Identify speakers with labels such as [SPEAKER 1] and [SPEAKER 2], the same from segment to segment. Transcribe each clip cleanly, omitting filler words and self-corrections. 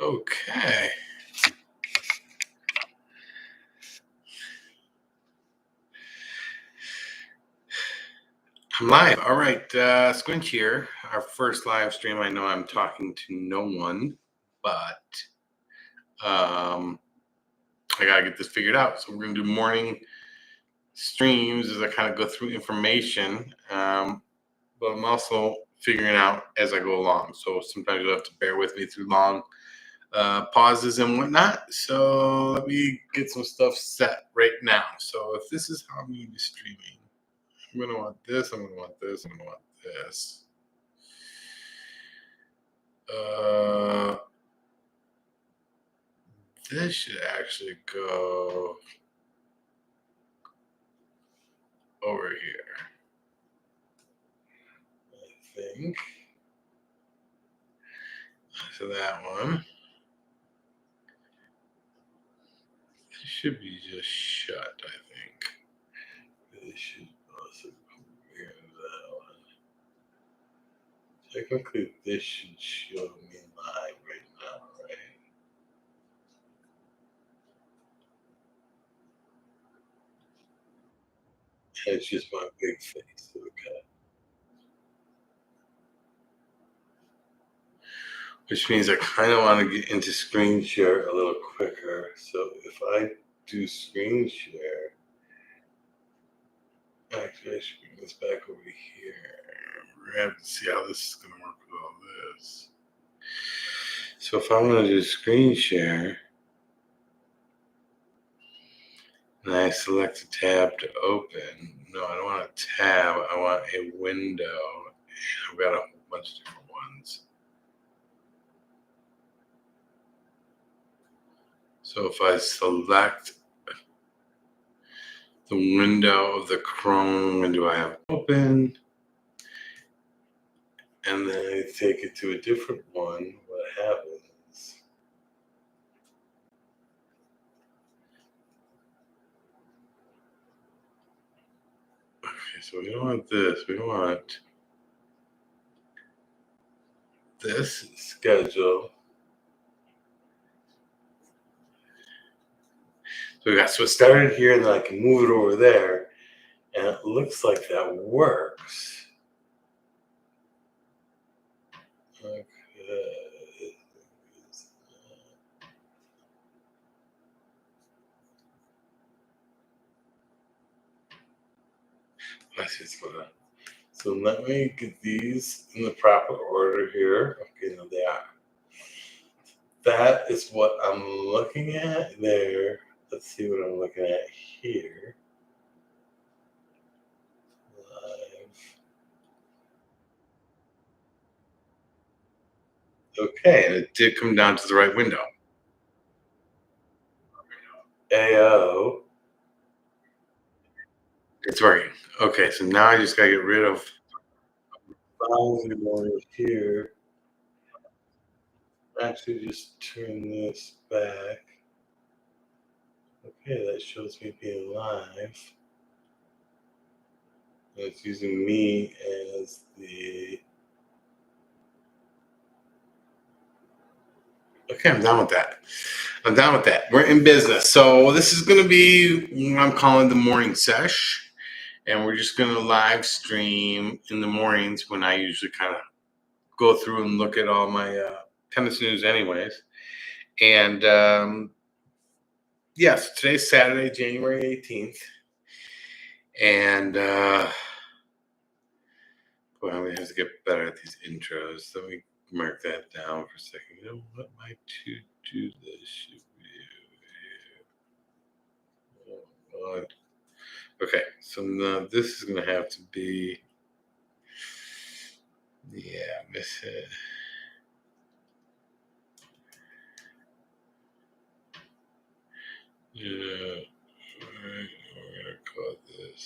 [SPEAKER 1] Okay. I'm live. All right. Squinch here. Our first live stream. I know I'm talking to no one, but I got to get this figured out. So we're going to do morning streams as I kind of go through information. But I'm also figuring out as I go along. So sometimes you'll have to bear with me through long pauses and whatnot. So let me get some stuff set right now. So if this is how I'm going to be streaming, I'm going to want this, I'm going to want this, I'm going to want this. This should actually go over here, I think. So that one. It should be just shut, I think. This should also go over here to that one. Technically, this should show me live right now, right? It's just my big face, okay. Which means I kind of want to get into screen share a little quicker. So if I do screen share, actually I should bring this back over here. We're gonna have to see how this is gonna work with all this. So if I want to do screen share, and I select a tab to open, no, I don't want a tab, I want a window. I've got a whole bunch of different ones. So if I select the window of the Chrome window I have open, and then I take it to a different one, what happens? Okay, so we don't want this, we want this schedule. So it started here, and then I can move it over there, and it looks like that works. Okay. Let's see what's going on. So let me get these in the proper order here. Okay, now they are. That is what I'm looking at there. Let's see what I'm looking at here. Live. Okay, and it did come down to the right window. AO. It's working. Okay, so now I just gotta get rid of files over here. Actually, just turn this back. Okay, that shows me being live. And it's using me as the. Okay, I'm done with that. I'm done with that. We're in business. So this is going to be what I'm calling the morning sesh. And we're just going to live stream in the mornings when I usually kind of go through and look at all my tennis news anyways. And yes, today's Saturday, January 18th. And boy, I'm going to have to get better at these intros. Let me mark that down for a second. You know what? My to do this should be. Oh, God. Okay, so now this is going to have to be. Yeah, miss it. Yeah, alright, we're gonna call this.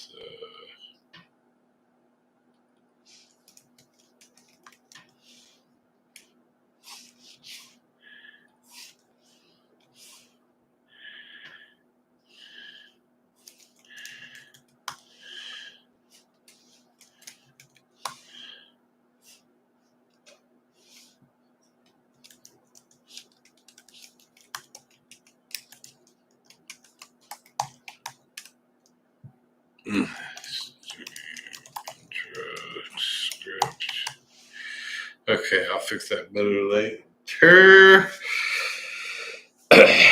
[SPEAKER 1] Okay, I'll fix that better later.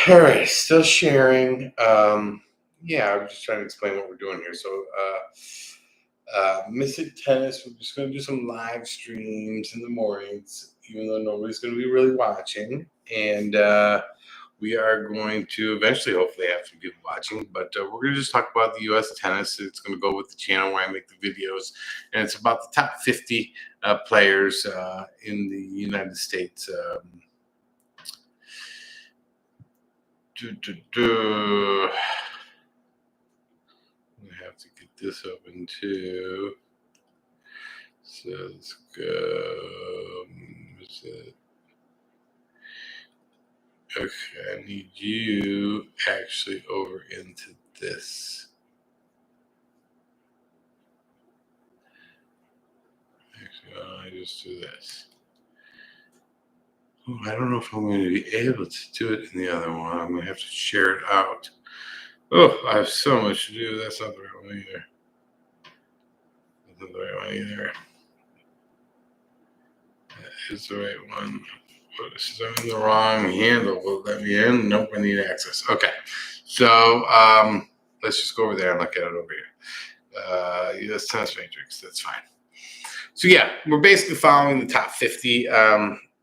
[SPEAKER 1] All right, still sharing. Yeah, I'm just trying to explain what we're doing here. So, Mystic Tennis, we're just going to do some live streams in the mornings, even though nobody's going to be really watching. And we are going to eventually, hopefully, have some people watching. But we're going to just talk about the U.S. tennis. It's going to go with the channel where I make the videos. And it's about the top 50 players in the United States. We have to get this open too. So let's go. Is it? Okay, I need you actually over into this. Actually, I just do this. Oh, I don't know if I'm going to be able to do it in the other one. I'm going to have to share it out. Oh, I have so much to do. That's not the right one either. That's not the right one either. That is the right one. This is on the wrong handle. Will it let me in? Nope, I need access. Okay. So let's just go over there and look at it over here. US Tennis Matrix. That's fine. So yeah, we're basically following the top 50.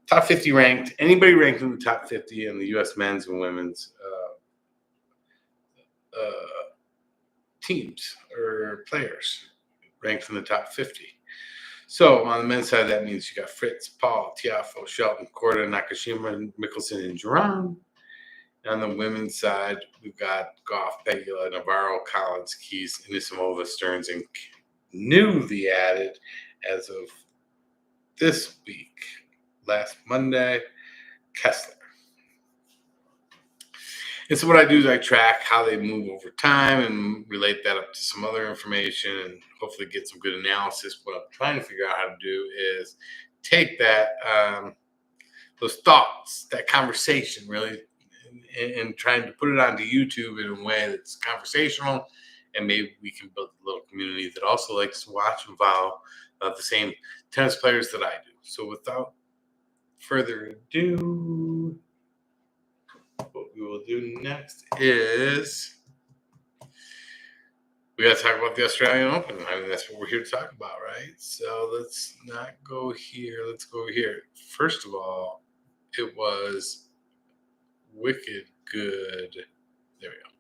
[SPEAKER 1] Top 50 ranked. Anybody ranked in the top 50 in the US men's and women's teams or players ranked in the top 50. So on the men's side, that means you got Fritz, Paul, Tiafoe, Shelton, Korda, Nakashima, Mickelson, and Duran. On the women's side, we've got Goff, Pegula, Navarro, Collins, Keys, Anisimova, Stearns, and newly added as of this week, last Monday, Kessler. And so what I do is I track how they move over time and relate that up to some other information and hopefully get some good analysis. What I'm trying to figure out how to do is take that, those thoughts, that conversation really, and trying to put it onto YouTube in a way that's conversational. And maybe we can build a little community that also likes to watch and follow the same tennis players that I do. So without further ado, what we will do next is we got to talk about the Australian Open. I mean, that's what we're here to talk about, right? So let's not go here. Let's go over here. First of all, it was wicked good. There we go.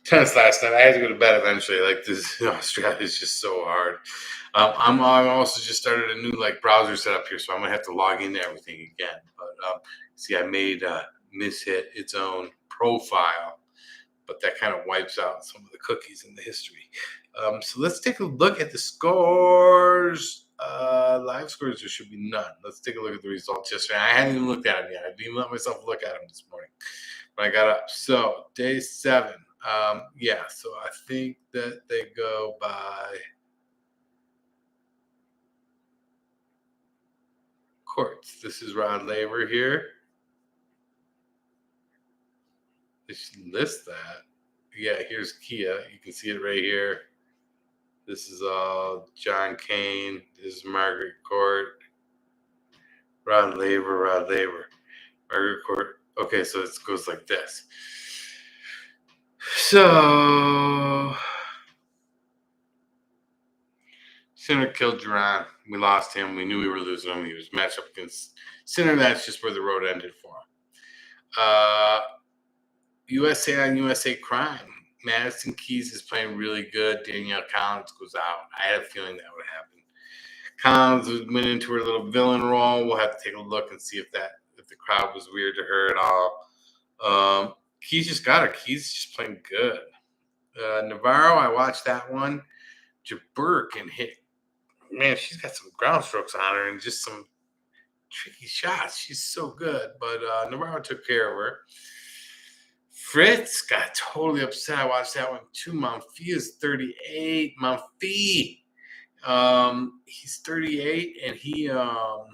[SPEAKER 1] Tennis last night. I had to go to bed eventually. Like this, Australia is just so hard. I also just started a new browser setup here, so I'm gonna have to log into everything again. But see, I made Miss Hit its own profile, but that kind of wipes out some of the cookies in the history. So let's take a look at the scores. Live scores, there should be none. Let's take a look at the results yesterday. I hadn't even looked at them yet. I didn't even let myself look at them this morning when I got up. So day 7. Yeah, so I think that they go by courts. This is Rod Laver here. They should list that. Yeah, here's Kia. You can see it right here. This is John Kane. This is Margaret Court. Rod Laver. Margaret Court. Okay, so it goes like this. So Sinner killed Duran. We lost him. We knew we were losing him. He was matched up against Sinner. That's just where the road ended for him. USA on USA crime. Madison Keys is playing really good. Danielle Collins goes out. I had a feeling that would happen. Collins went into her little villain role. We'll have to take a look and see if the crowd was weird to her at all. Keys just got her. Keys just playing good. Navarro, I watched that one. Jabeur can hit. Man, she's got some ground strokes on her and just some tricky shots. She's so good. But Navarro took care of her. Fritz got totally upset. I watched that one too. Monfils is 38. Monfils. He's 38 and he had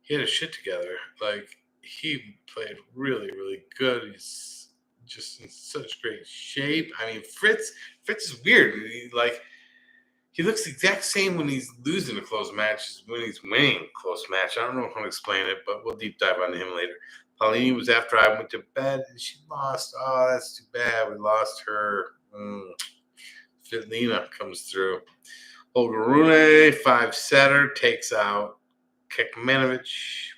[SPEAKER 1] his shit together. Like he played really, really good. He's just in such great shape. I mean, Fritz is weird. He looks the exact same when he's losing a close match as when he's winning a close match. I don't know how to explain it, but we'll deep dive on him later. Pauline was after I went to bed and she lost. Oh, that's too bad. We lost her. Fitlina comes through. Olga Rune, 5-setter, takes out Kekmanovic.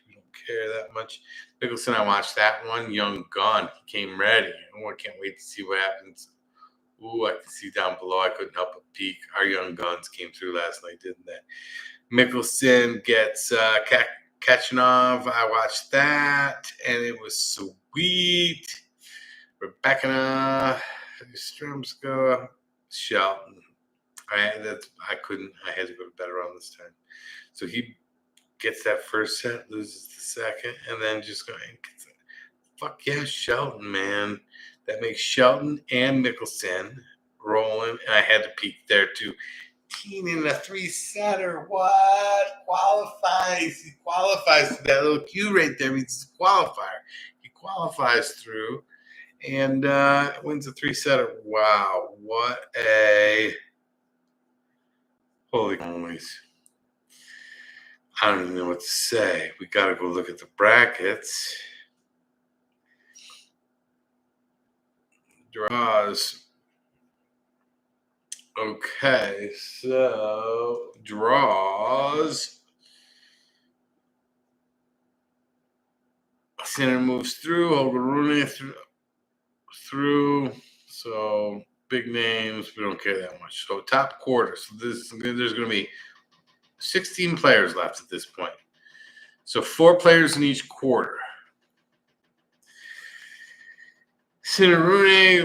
[SPEAKER 1] We don't care that much. Mickelson, I watched that one. Young Gun. He came ready. Oh, I can't wait to see what happens. Ooh, I can see down below. I couldn't help but peek. Our young guns came through last night, didn't they? Mickelson gets Kachanov. I watched that, and it was sweet. Rebecca Strumska, Shelton. I had to go to bed around this time. So he gets that first set, loses the second, and then just going, fuck yeah, Shelton, man. That makes Shelton and Mickelson rolling. And I had to peek there too. Teen in a 3-setter. What? Qualifies. He qualifies. That little Q right there means qualifier. He qualifies through and wins a 3-setter. Wow. What a... Holy mollies. I don't even know what to say. We got to go look at the brackets. Draws. Okay, so draws. Sinner moves through. Olga Rune through. So big names. We don't care that much. So top quarter. So there's going to be 16 players left at this point. So 4 players in each quarter. Sinner,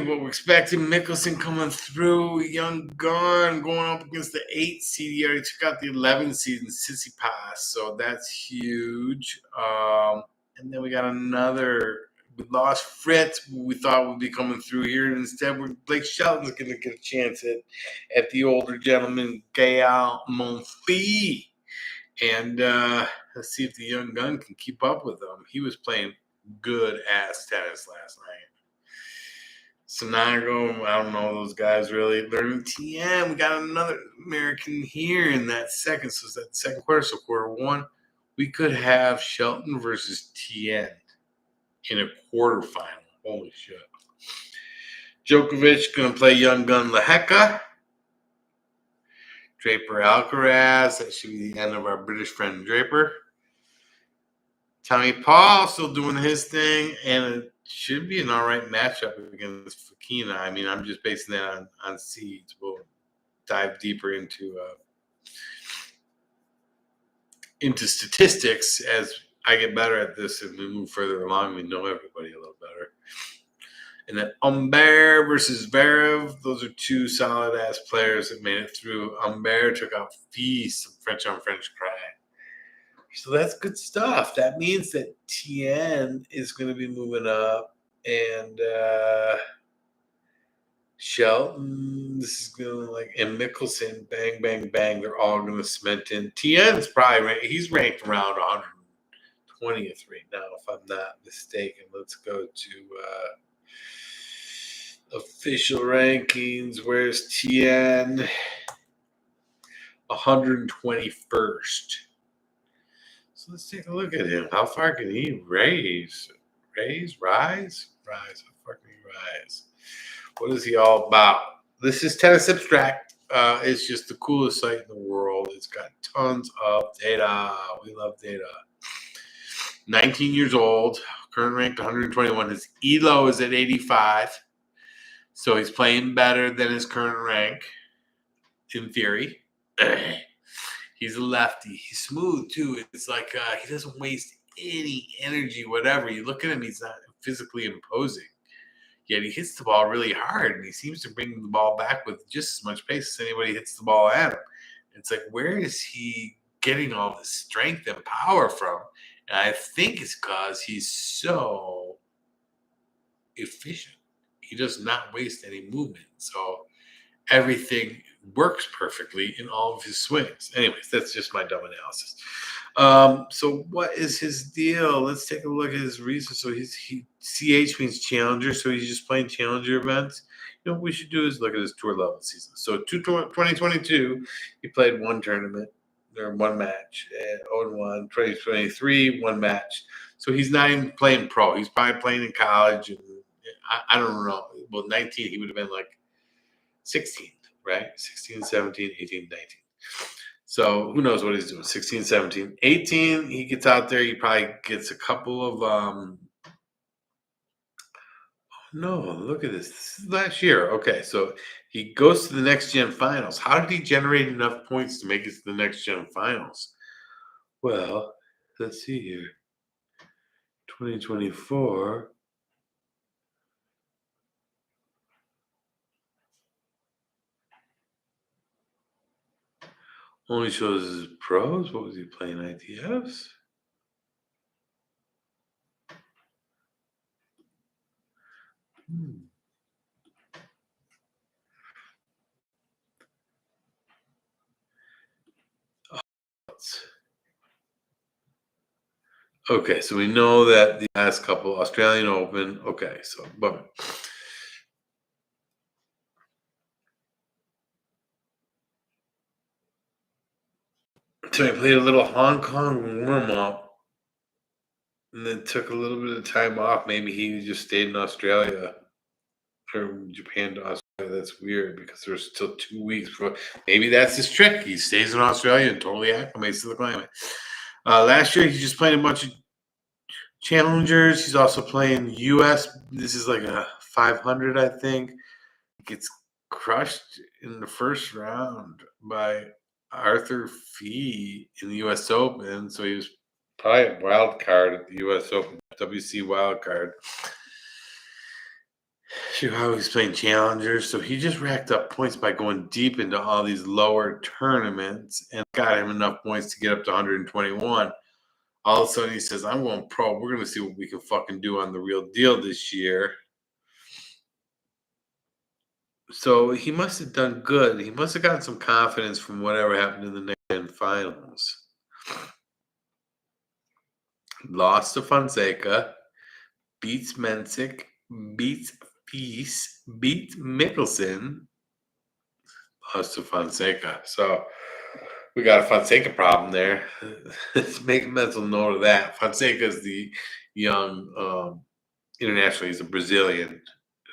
[SPEAKER 1] what we're expecting, Mickelson coming through, Young Gun going up against the 8 seed. He already took out the 11 seed in Tsitsipas, so that's huge. And then we got we lost Fritz, who we thought would be coming through here, and instead Blake Shelton's going to get a chance at the older gentleman, Gael Monfils. And let's see if the Young Gun can keep up with him. He was playing good-ass tennis last night. Sonago, I don't know those guys really. Learning TM, we got another American here in that second. So it's that second quarter. So quarter 1, we could have Shelton versus TN in a quarterfinal. Holy shit. Djokovic going to play Young Gun Lehecka. Draper Alcaraz. That should be the end of our British friend Draper. Tommy Paul still doing his thing, and it should be an all right matchup against Fokina. I mean, I'm just basing that on seeds. We'll dive deeper into statistics as I get better at this and we move further along. We know everybody a little better. And then Humbert versus Zverev. Those are 2 solid-ass players that made it through. Humbert took out Fils, some French-on-French cry. So that's good stuff. That means that Tien is going to be moving up, and Shelton, this is going to and Mickelson, bang, bang, bang. They're all going to cement in. Tien's probably he's ranked around 120th right now, if I'm not mistaken. Let's go to official rankings. Where's Tien? 121st. So let's take a look at him. How far can he rise? Rise? How far can he rise? What is he all about? This is Tennis Abstract. It's just the coolest site in the world. It's got tons of data. We love data. 19 years old, current ranked 121. His ELO is at 85. So he's playing better than his current rank, in theory. He's a lefty. He's smooth, too. It's like he doesn't waste any energy, whatever. You look at him, he's not physically imposing. Yet he hits the ball really hard, and he seems to bring the ball back with just as much pace as anybody hits the ball at him. It's like, where is he getting all this strength and power from? And I think it's because he's so efficient. He does not waste any movement. So everything works perfectly in all of his swings. Anyways, that's just my dumb analysis. So what is his deal? Let's take a look at his reason. So CH means challenger, so he's just playing challenger events. You know, what we should do is look at his tour level season. So 2022, he played one tournament or one match, 0-1. 2023, one match. So he's not even playing pro. He's probably playing in college. And I don't know. Well, 19, he would have been like 16, right? 16, 17, 18, 19. So who knows what he's doing? 16, 17, 18. He gets out there. He probably gets a couple of no, look at this. This is last year. Okay, so he goes to the next gen finals. How did he generate enough points to make it to the next gen finals? Well, let's see here. 2024. Only shows his pros. What was he playing? ITFs? Hmm. Okay, so we know that the last couple Australian Open. Okay, but so he played a little Hong Kong warm up and then took a little bit of time off. Maybe he just stayed in Australia from Japan to Australia. That's weird because there's still 2 weeks for. Maybe that's his trick. He stays in Australia and totally acclimates to the climate. Last year, he's just playing a bunch of challengers. He's also playing U.S. This is like a 500, I think. Gets crushed in the first round by Arthur Fee in the U.S. Open. So he was probably a wild card at the U.S. Open, WC wild card. Chicago was playing challengers, so he just racked up points by going deep into all these lower tournaments and got him enough points to get up to 121. All of a sudden, he says, "I'm going pro. We're going to see what we can fucking do on the real deal this year." So he must have done good. He must have gotten some confidence from whatever happened in the next finals. Lost to Fonseca, beats Mensick, beats Peace, beats Mickelson, lost to Fonseca. So we got a Fonseca problem there. Let's make a mental note of that. Fonseca is the young, internationally, he's a Brazilian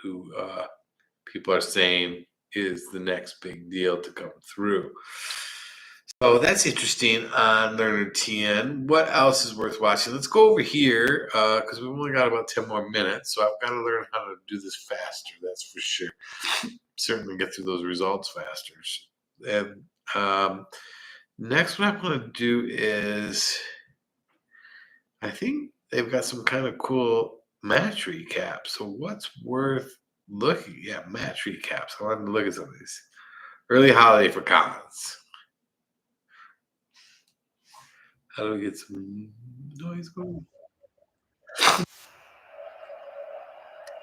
[SPEAKER 1] who people are saying is the next big deal to come through. So that's interesting on Learner TN. What else is worth watching? Let's go over here because we've only got about 10 more minutes. So I've got to learn how to do this faster. That's for sure. Certainly get through those results faster. And next, what I'm going to do is I think they've got some kind of cool match recaps. So what's worth looking? Yeah, match recaps. I wanted to look at some of these. Early holiday for Collins. How do we get some noise going?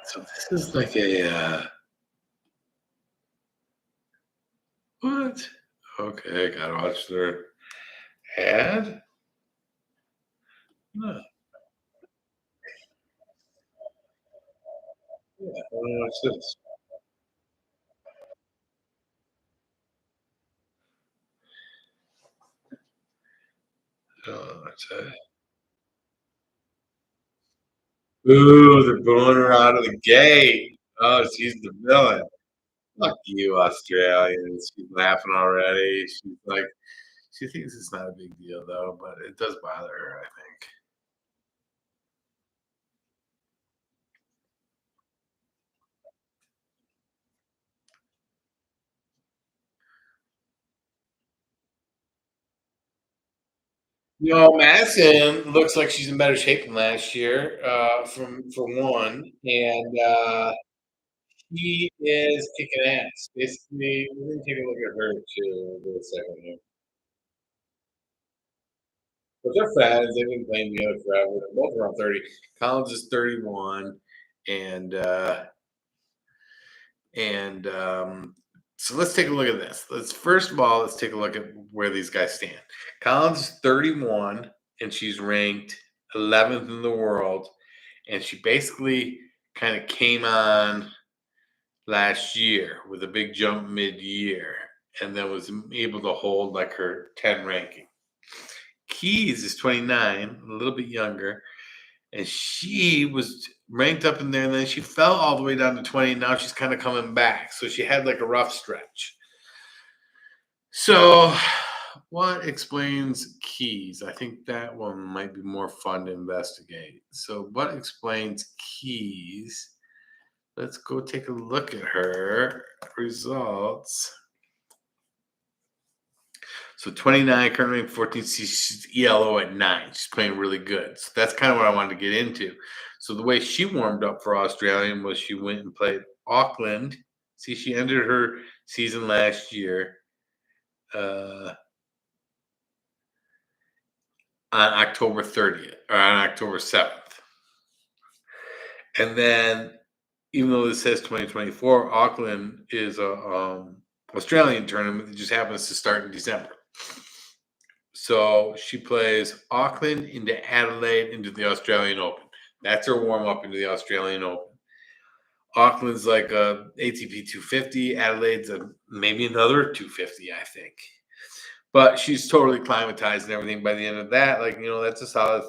[SPEAKER 1] So this is like a what? Okay, gotta watch their ad. No, yeah, I wanna watch this. What's that? Ooh, they're booing her out of the gate. Oh, she's the villain. Fuck you, Australians. She's laughing already. She's like, she thinks it's not a big deal though, but it does bother her, I think. You know, Madison looks like she's in better shape than last year, from for one, and he is kicking ass. Basically, we're gonna take a look at her too for a second here. But they're friends. They've been playing together forever. They're both around 30. Collins is 31, and and so let's take a look at this. Let's first of all let's take a look at where these guys stand. Collins is 31, and she's ranked 11th in the world, and she basically kind of came on last year with a big jump mid-year, and then was able to hold like her 10 ranking. Keys is 29, a little bit younger, and she was ranked up in there, and then she fell all the way down to 20. Now she's kind of coming back. So she had like a rough stretch. So, what explains keys? I think that one might be more fun to investigate. So, what explains keys? Let's go take a look at her results. So 29, currently ranked 14. She's ELO at 9. She's playing really good. So that's kind of what I wanted to get into. So the way she warmed up for Australian was she went and played Auckland. See, she ended her season last year on October 30th or on October 7th. And then, even though this says 2024, Auckland is a Australian tournament that just happens to start in December. So she plays Auckland into Adelaide into the Australian Open. That's her warm up into the Australian Open. Auckland's like a ATP 250. Adelaide's maybe another 250, I think. But she's totally climatized and everything by the end of that. Like, that's a solid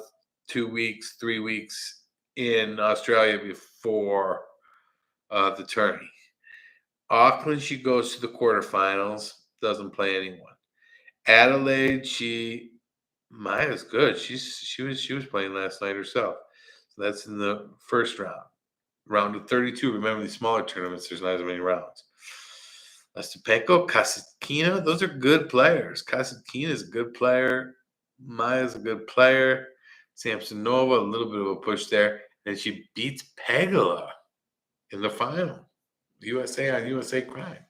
[SPEAKER 1] 2 weeks, 3 weeks in Australia before the tourney. Auckland, she goes to the quarterfinals, doesn't play anyone. Adelaide, Maya's good. She was playing last night herself. So that's in the first round. Round of 32. Remember, these smaller tournaments, there's not as many rounds. Ostapenko, Kasatkina, those are good players. Kasatkina is a good player. Maya's a good player. Samsonova, a little bit of a push there. And she beats Pegula in the final. USA on USA crime.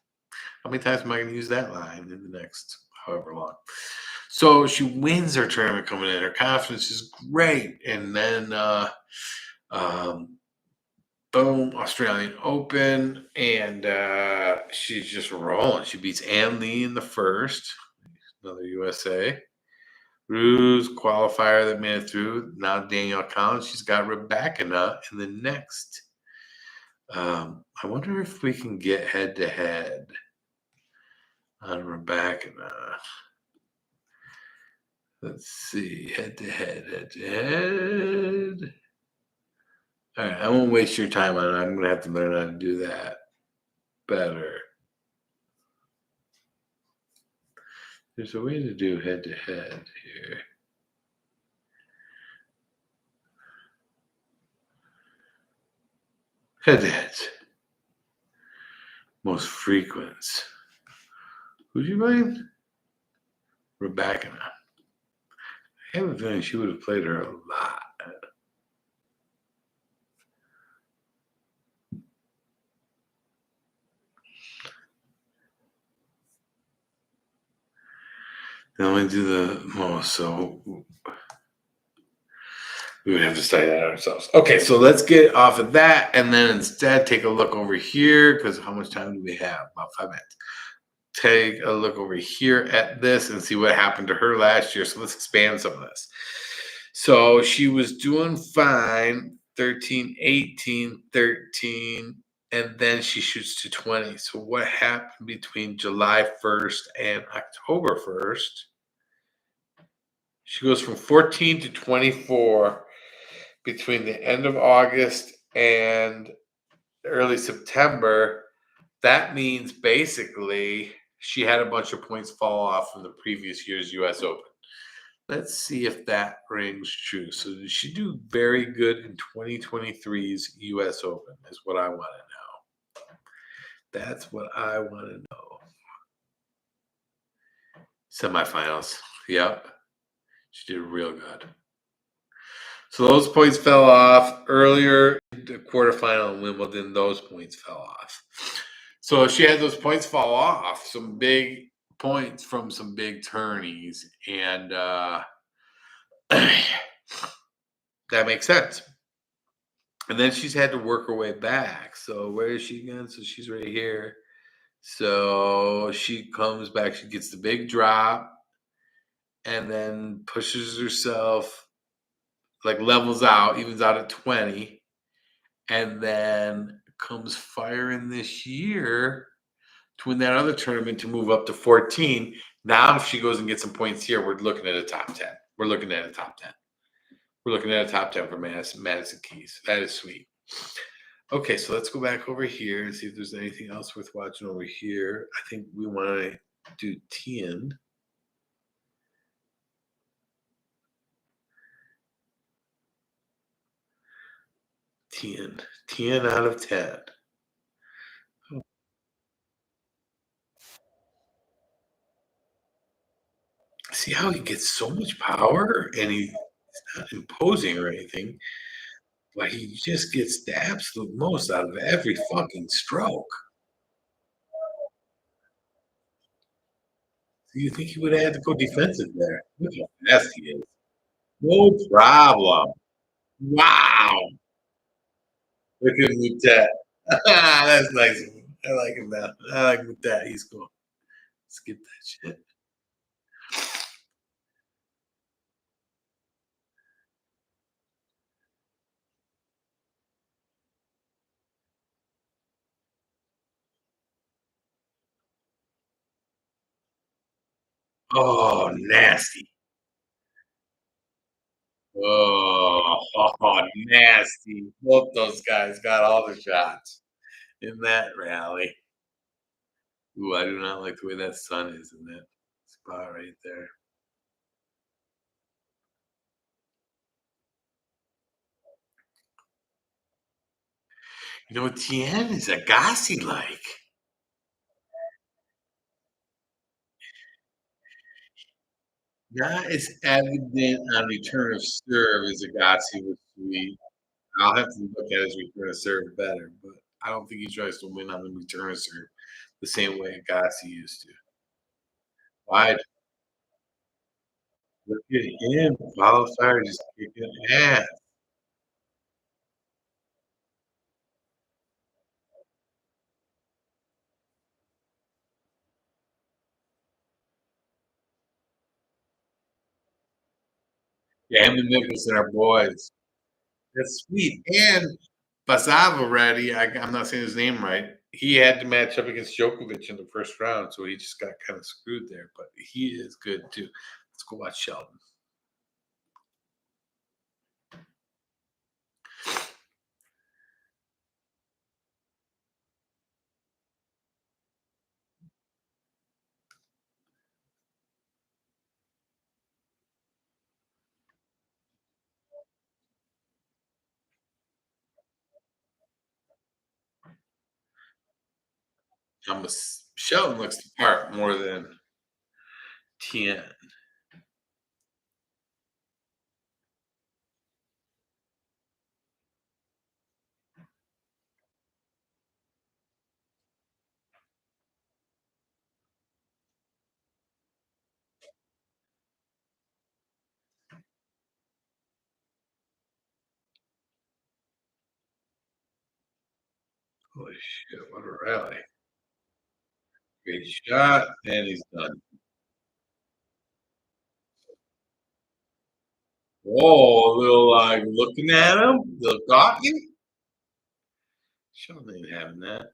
[SPEAKER 1] How many times am I going to use that line in the next however long? So she wins her tournament coming in. Her confidence is great. And then, boom, Australian Open. And she's just rolling. She beats Ann Lee in the first. Another USA. Ruse qualifier that made it through. Now Danielle Collins. She's got Rebecca in the next. I wonder if we can get head-to-head on Rebecca. Let's see, head-to-head. All right, I won't waste your time on it. I'm going to have to learn how to do that better. There's a way to do head-to-head here. Head-to-heads. Most frequent. Who'd you mind? Rebecca. I have a feeling she would have played her a lot. Then we do the most, so we would have to study that ourselves. Okay, so let's get off of that and then instead take a look over here because how much time do we have? About 5 minutes. Take a look over here at this and see what happened to her last year. So let's expand some of this. So she was doing fine, 13, 18, 13, and then she shoots to 20. So what happened between July 1st and October 1st? She goes from 14 to 24 between the end of August and early September. That means basically she had a bunch of points fall off from the previous year's U.S. Open. Let's see if that rings true. So did she do very good in 2023's U.S. Open is what I want to know. That's what I want to know. Semifinals. Yep. She did real good. So those points fell off earlier in the quarterfinal in Wimbledon. Those points fell off. So she had those points fall off, some big points from some big tourneys, and that makes sense. And then she's had to work her way back. So where is she again? So she's right here. So she comes back. She gets the big drop, and then pushes herself, like levels out, evens out at 20, and then comes firing this year to win that other tournament to move up to 14. Now, if she goes and gets some points here, we're looking at a top 10. We're looking at a top 10. We're looking at a top 10 for Madison Keys. That is sweet. Okay, so let's go back over here and see if there's anything else worth watching over here. I think we want to do Tien. Tien out of 10. See how he gets so much power and he's not imposing or anything, but he just gets the absolute most out of every fucking stroke. Do you think he would have had to go defensive there? Look how fast he is. No problem. Wow. Look at Mutet. That's nice. I like him now. I like Mutet. He's cool. Skip that shit. Oh, nasty. Oh, nasty. Both those guys got all the shots in that rally. Ooh, I do not like the way that sun is in that spot right there. You know, Tien is Agassi like. Not as evident on return of serve as Agassi was sweet. I'll have to look at his return of serve better, but I don't think he tries to win on the return of serve the same way Agassi used to. Wide. Look at him. Qualifier just kicking ass. Yeah, him and Nicholson are boys. That's sweet. And Basav already, I'm not saying his name right. He had to match up against Djokovic in the first round, so he just got kind of screwed there. But he is good too. Let's go watch Sheldon. Sheldon looks the part more than Tien. Holy shit, what a rally. Great shot, and he's done. Whoa, a little like looking at him, the gawking. Sheldon ain't having that.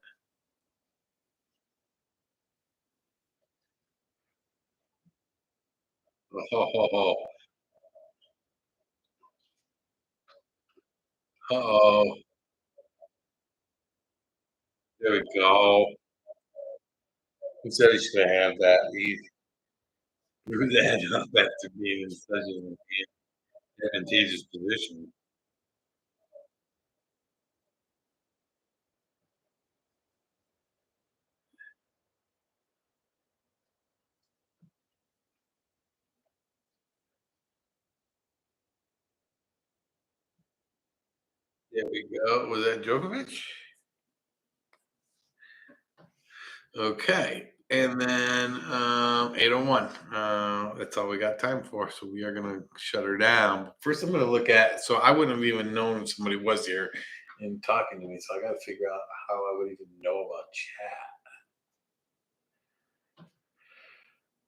[SPEAKER 1] Oh, uh-oh. There we go. He said he should have that. He threw that up after being in such an advantageous position. There we go. Was that Djokovic? Okay. And then 801. That's all we got time for. So we are going to shut her down. First, I'm going to look at. So I wouldn't have even known somebody was here and talking to me. So I got to figure out how I would even know about chat.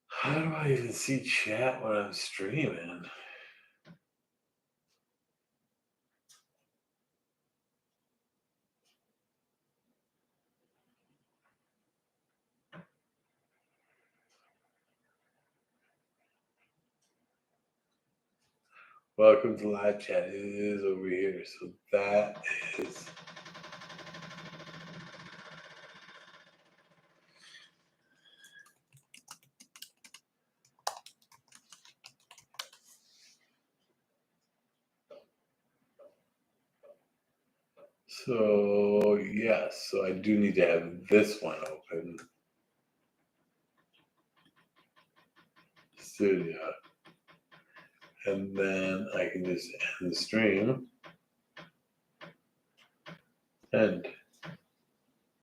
[SPEAKER 1] How do I even see chat when I'm streaming? Welcome to live chat. It is over here. So that is. So yes, so I do need to have this one open. Studio. And then I can just end the stream. End.